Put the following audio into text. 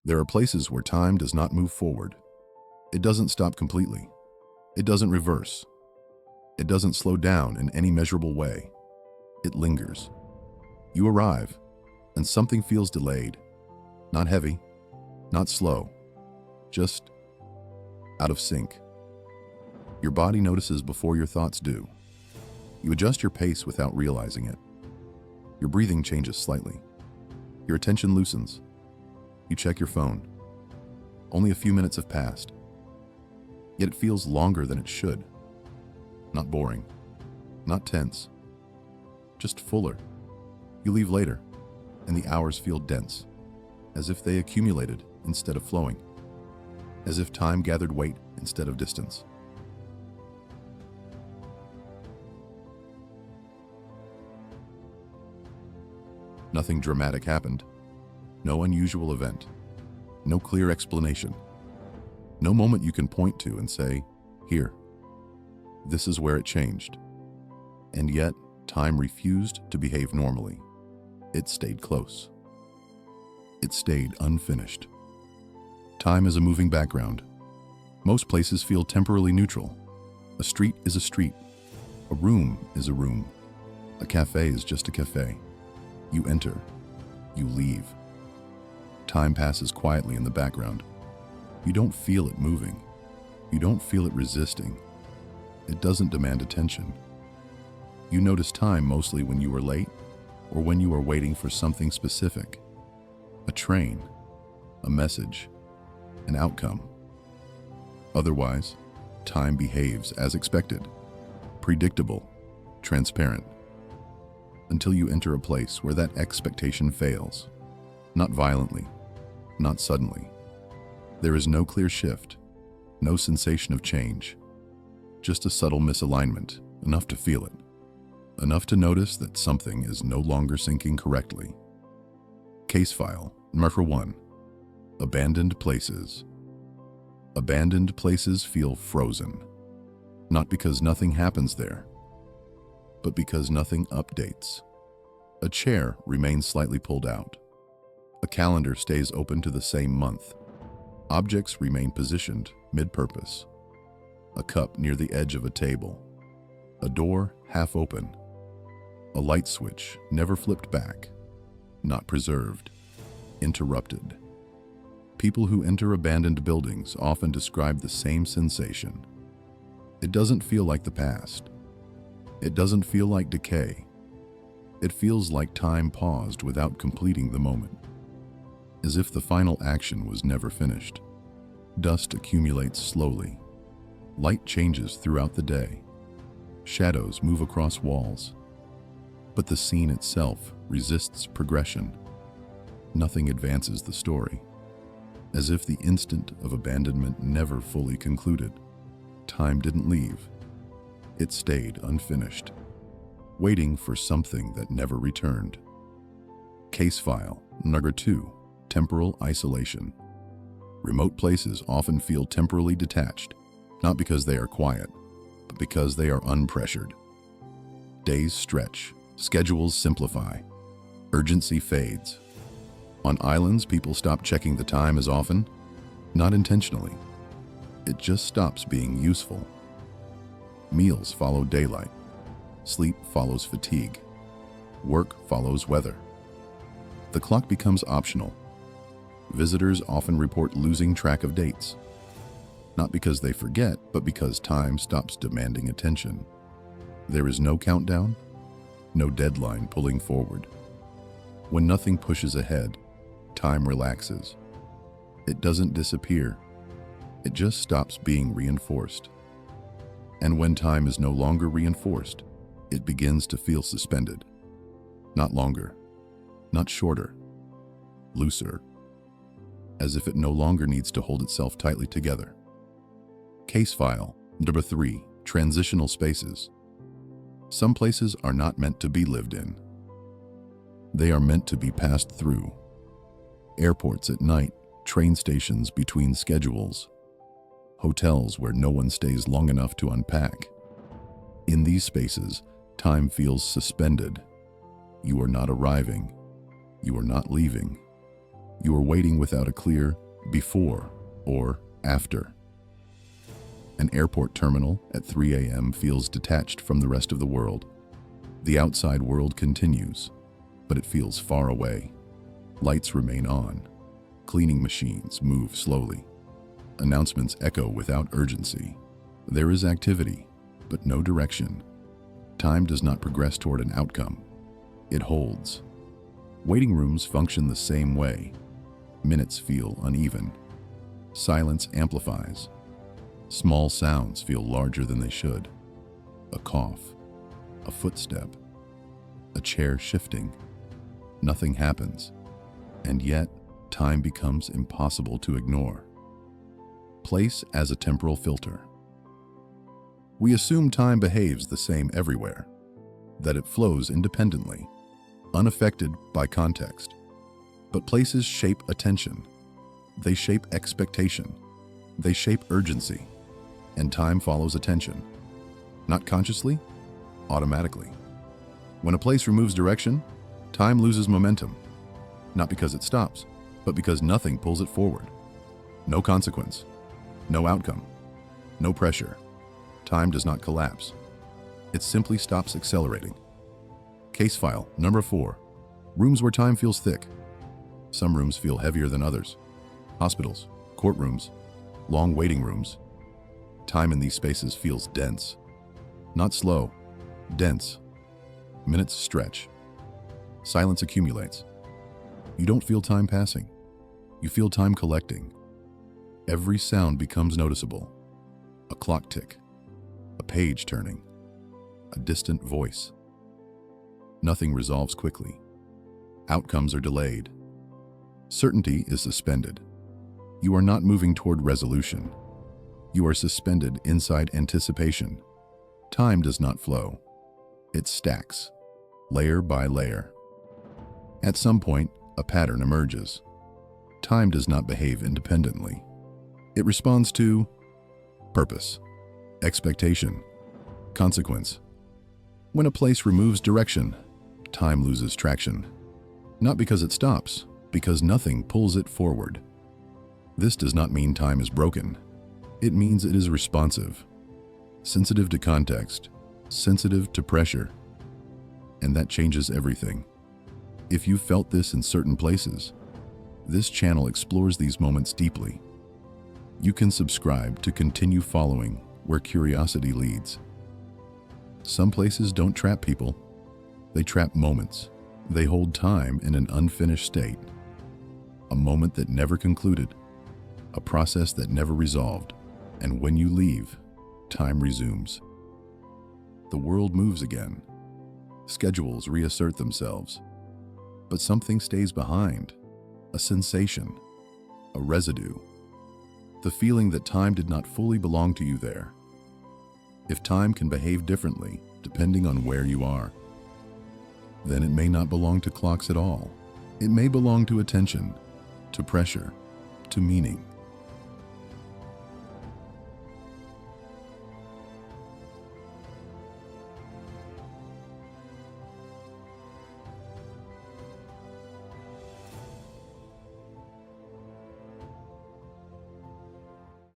There are places where time does not move forward. It doesn't stop completely. It doesn't reverse. It doesn't slow down in any measurable way. It lingers. You arrive, and something feels delayed. Not heavy, not slow, just out of sync. Your body notices before your thoughts do. You adjust your pace without realizing it. Your breathing changes slightly. Your attention loosens. You check your phone. Only a few minutes have passed. Yet it feels longer than it should. Not boring. Not tense. Just fuller. You leave later, and the hours feel dense, as if they accumulated instead of flowing, as if time gathered weight instead of distance. Nothing dramatic happened. No unusual event. No clear explanation. No moment you can point to and say, "Here, this is where it changed." And yet, time refused to behave normally. It stayed close. It stayed unfinished. Time is a moving background. Most places feel temporarily neutral. A street is a street. A room is a room. A cafe is just a cafe. You enter. You leave. Time passes quietly in the background. You don't feel it moving. You don't feel it resisting. It doesn't demand attention. You notice time mostly when you are late or when you are waiting for something specific. A train, a message, an outcome. Otherwise, time behaves as expected, predictable, transparent, until you enter a place where that expectation fails. Not violently, not suddenly. There is no clear shift, no sensation of change, just a subtle misalignment, enough to feel it, enough to notice that something is no longer syncing correctly. Case file, number 1. Abandoned places. Abandoned places feel frozen, not because nothing happens there, but because nothing updates. A chair remains slightly pulled out. A calendar stays open to the same month. Objects remain positioned mid-purpose. A cup near the edge of a table. A door half open. A light switch never flipped back. Not preserved. Interrupted. People who enter abandoned buildings often describe the same sensation. It doesn't feel like the past. It doesn't feel like decay. It feels like time paused without completing the moment, as if the final action was never finished. Dust accumulates slowly. Light changes throughout the day. Shadows move across walls. But the scene itself resists progression. Nothing advances the story, as if the instant of abandonment never fully concluded. Time didn't leave. It stayed unfinished, waiting for something that never returned. Case file, number 2, temporal isolation. Remote places often feel temporally detached, not because they are quiet, but because they are unpressured. Days stretch, schedules simplify, urgency fades. On islands, people stop checking the time as often, not intentionally. It just stops being useful. Meals follow daylight. Sleep follows fatigue. Work follows weather. The clock becomes optional. Visitors often report losing track of dates, not because they forget, but because time stops demanding attention. There is no countdown, no deadline pulling forward. When nothing pushes ahead, time relaxes. It doesn't disappear. It just stops being reinforced. And when time is no longer reinforced, it begins to feel suspended. Not longer, not shorter, looser, as if it no longer needs to hold itself tightly together. Case file, number 3, transitional spaces. Some places are not meant to be lived in. They are meant to be passed through. Airports at night, train stations between schedules, hotels where no one stays long enough to unpack. In these spaces, time feels suspended. You are not arriving. You are not leaving. You are waiting without a clear before or after. An airport terminal at 3 a.m. feels detached from the rest of the world. The outside world continues, but it feels far away. Lights remain on. Cleaning machines move slowly. Announcements echo without urgency. There is activity, but no direction. Time does not progress toward an outcome. It holds. Waiting rooms function the same way. Minutes feel uneven. Silence amplifies. Small sounds feel larger than they should. A cough, a footstep, a chair shifting. Nothing happens, and yet time becomes impossible to ignore. Place as a temporal filter. We assume time behaves the same everywhere, that it flows independently, unaffected by context. But places shape attention. They shape expectation. They shape urgency. And time follows attention. Not consciously, automatically. When a place removes direction, time loses momentum. Not because it stops, but because nothing pulls it forward. No consequence. No outcome. No pressure. Time does not collapse. It simply stops accelerating. Case file number 4. Rooms where time feels thick. Some rooms feel heavier than others. Hospitals, courtrooms, long waiting rooms. Time in these spaces feels dense. Not slow, dense. Minutes stretch. Silence accumulates. You don't feel time passing. You feel time collecting. Every sound becomes noticeable. A clock tick, a page turning, a distant voice. Nothing resolves quickly. Outcomes are delayed. Certainty is suspended. You are not moving toward resolution. You are suspended inside anticipation. Time does not flow. It stacks, layer by layer. At some point, a pattern emerges. Time does not behave independently. It responds to purpose, expectation, consequence. When a place removes direction, time loses traction. Not because it stops, because nothing pulls it forward. This does not mean time is broken. It means it is responsive, sensitive to context, sensitive to pressure. And that changes everything. If you felt this in certain places, this channel explores these moments deeply. You can subscribe to continue following where curiosity leads. Some places don't trap people. They trap moments. They hold time in an unfinished state. A moment that never concluded. A process that never resolved. And when you leave, time resumes. The world moves again. Schedules reassert themselves. But something stays behind. A sensation. A residue. The feeling that time did not fully belong to you there. If time can behave differently, depending on where you are, then it may not belong to clocks at all. It may belong to attention, to pressure, to meaning.